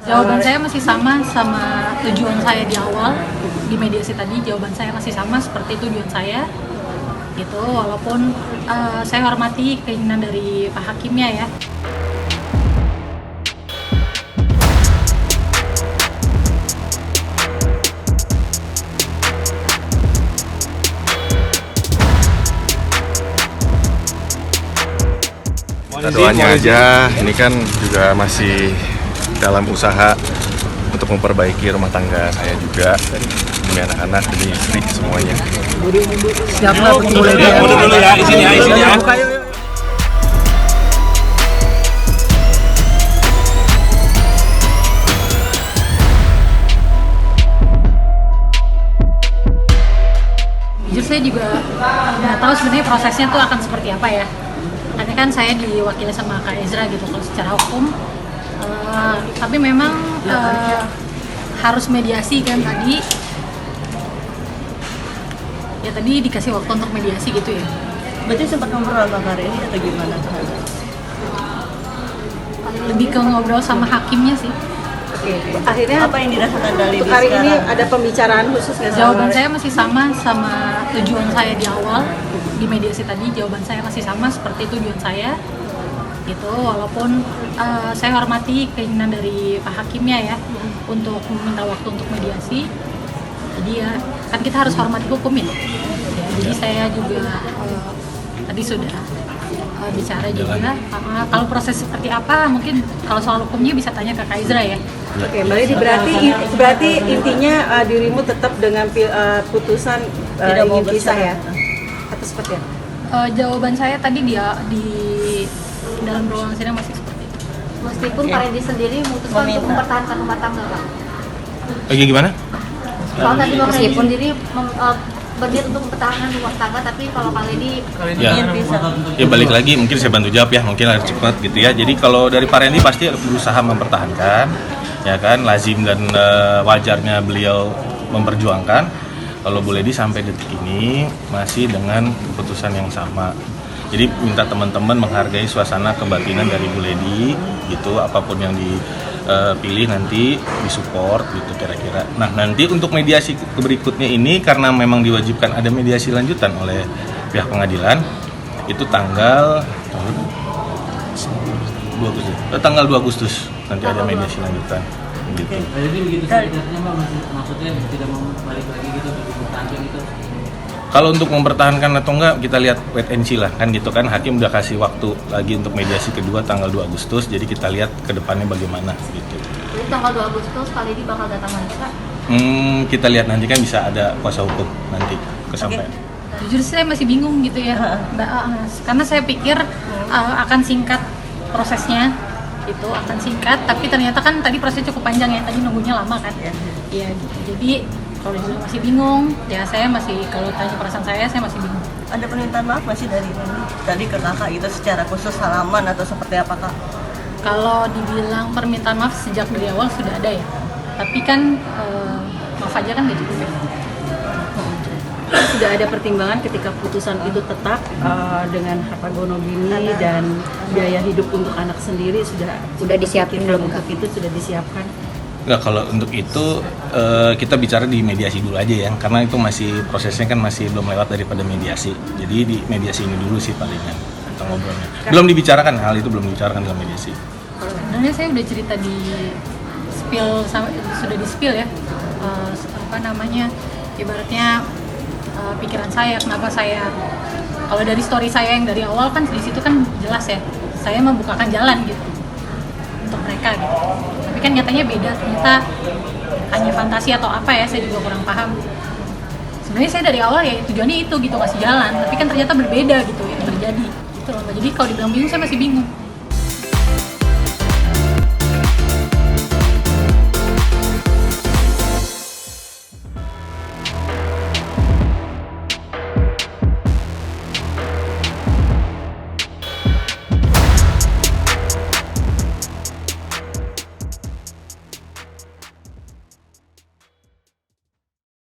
Jawaban saya masih sama tujuan saya di awal di mediasi tadi. Jawaban saya masih sama seperti tujuan saya gitu, walaupun saya hormati keinginan dari Pak Hakimnya ya. Kita doanya aja, ini kan juga masih dalam usaha untuk memperbaiki rumah tangga saya juga, demi anak-anak, demi istri semuanya. Siapa mulai dulu ya, isinya. Jujur saya juga nggak tahu sebenarnya prosesnya tuh akan seperti apa ya. Karena kan saya diwakili sama Kak Ezra gitu kalau secara hukum. Tapi memang harus mediasi kan tadi. Ya tadi dikasih waktu untuk mediasi gitu ya. Berarti sempat ngobrol Bang hari ini atau gimana? Lebih ke ngobrol sama hakimnya sih. Oke. Akhirnya apa yang dirasakan dari Untuk hari ini ada pembicaraan khusus nggak? Jawaban saya masih sama tujuan saya di awal di mediasi tadi. Jawaban saya masih sama seperti tujuan saya gitu, walaupun saya hormati keinginan dari Pak Hakimnya ya untuk meminta waktu untuk mediasi. Jadi ya kan kita harus hormati hukum ya. Jadi saya juga tadi sudah bicara juga. Kalau proses seperti apa mungkin kalau soal hukumnya bisa tanya ke Kak Ezra ya. Oke, Mbak Lidi, berarti intinya dirimu tetap dengan putusan Tidak mau ingin pisah bersama. ya? Atau seperti apa? Jawaban saya tadi dia di dalam ruangan sidang masih seperti itu. Meskipun Pak Edi sendiri memutuskan untuk mempertahankan rumah tangga, Pak. Lagi gimana? Kalau tadi Bang Edi sendiri berniat untuk mempertahankan rumah tangga, tapi kalau Pak Edi ingin pisah. Ya balik lagi, mungkin saya bantu jawab ya, mungkin harus cepat gitu ya. Jadi kalau dari Pak Randy pasti berusaha mempertahankan, ya kan, lazim dan wajarnya beliau memperjuangkan. Kalau Bu Ledi sampai detik ini masih dengan keputusan yang sama. Jadi minta teman-teman menghargai suasana kebatinan dari Bu Ledi, gitu, apapun yang dipilih nanti disupport gitu kira-kira. Nah nanti untuk mediasi berikutnya ini karena memang diwajibkan ada mediasi lanjutan oleh pihak pengadilan, itu tanggal 2 Agustus nanti ada mediasi lanjutan. Gitu. Jadi begitu sakitnya Mbak, maksudnya tidak mau balik lagi gitu, dipertahankan gitu. Kalau untuk mempertahankan atau enggak kita lihat wait and see lah kan gitu kan, hakim udah kasih waktu lagi untuk mediasi kedua tanggal 2 Agustus, jadi kita lihat ke depannya bagaimana gitu. Jadi tanggal 2 Agustus Pak Edi bakal datang lagi, Pak? Kita lihat nanti kan bisa ada kuasa hukum nanti kesampaian. Jujur saya masih bingung gitu ya, karena saya pikir akan singkat prosesnya, itu akan singkat, tapi ternyata kan tadi prosesnya cukup panjang ya, tadi nunggunya lama kan. Iya, gitu. Jadi kalau masih bingung, ya saya masih, kalau tanya perasaan saya masih bingung. Ada permintaan maaf masih dari ini tadi ke kakak itu secara khusus salaman atau seperti apa Kak? Kalau dibilang permintaan maaf sejak dari awal sudah ada ya, tapi kan maaf aja kan nggak cukup ya. Sudah ada pertimbangan ketika putusan itu tetap dengan harta gono gini dan biaya hidup untuk anak sendiri sudah disiapin belum? Untuk itu sudah disiapkan. Enggak, kalau untuk itu kita bicara di mediasi dulu aja ya, karena itu masih prosesnya kan masih belum lewat daripada mediasi. Jadi di mediasi ini dulu sih palingan kita ngobrolnya. Belum dibicarakan, hal itu belum dibicarakan dalam mediasi. Sebenarnya saya udah cerita di sudah di spill ya, ibaratnya pikiran saya, kenapa saya, kalau dari story saya yang dari awal kan di situ kan jelas ya, saya membukakan jalan gitu untuk mereka gitu. Tapi kan nyatanya beda, ternyata hanya fantasi atau apa ya, saya juga kurang paham. Sebenarnya saya dari awal ya tujuannya itu gitu, ngasih jalan, tapi kan ternyata berbeda gitu yang terjadi gitu loh. Jadi kalau dibilang bingung saya masih bingung.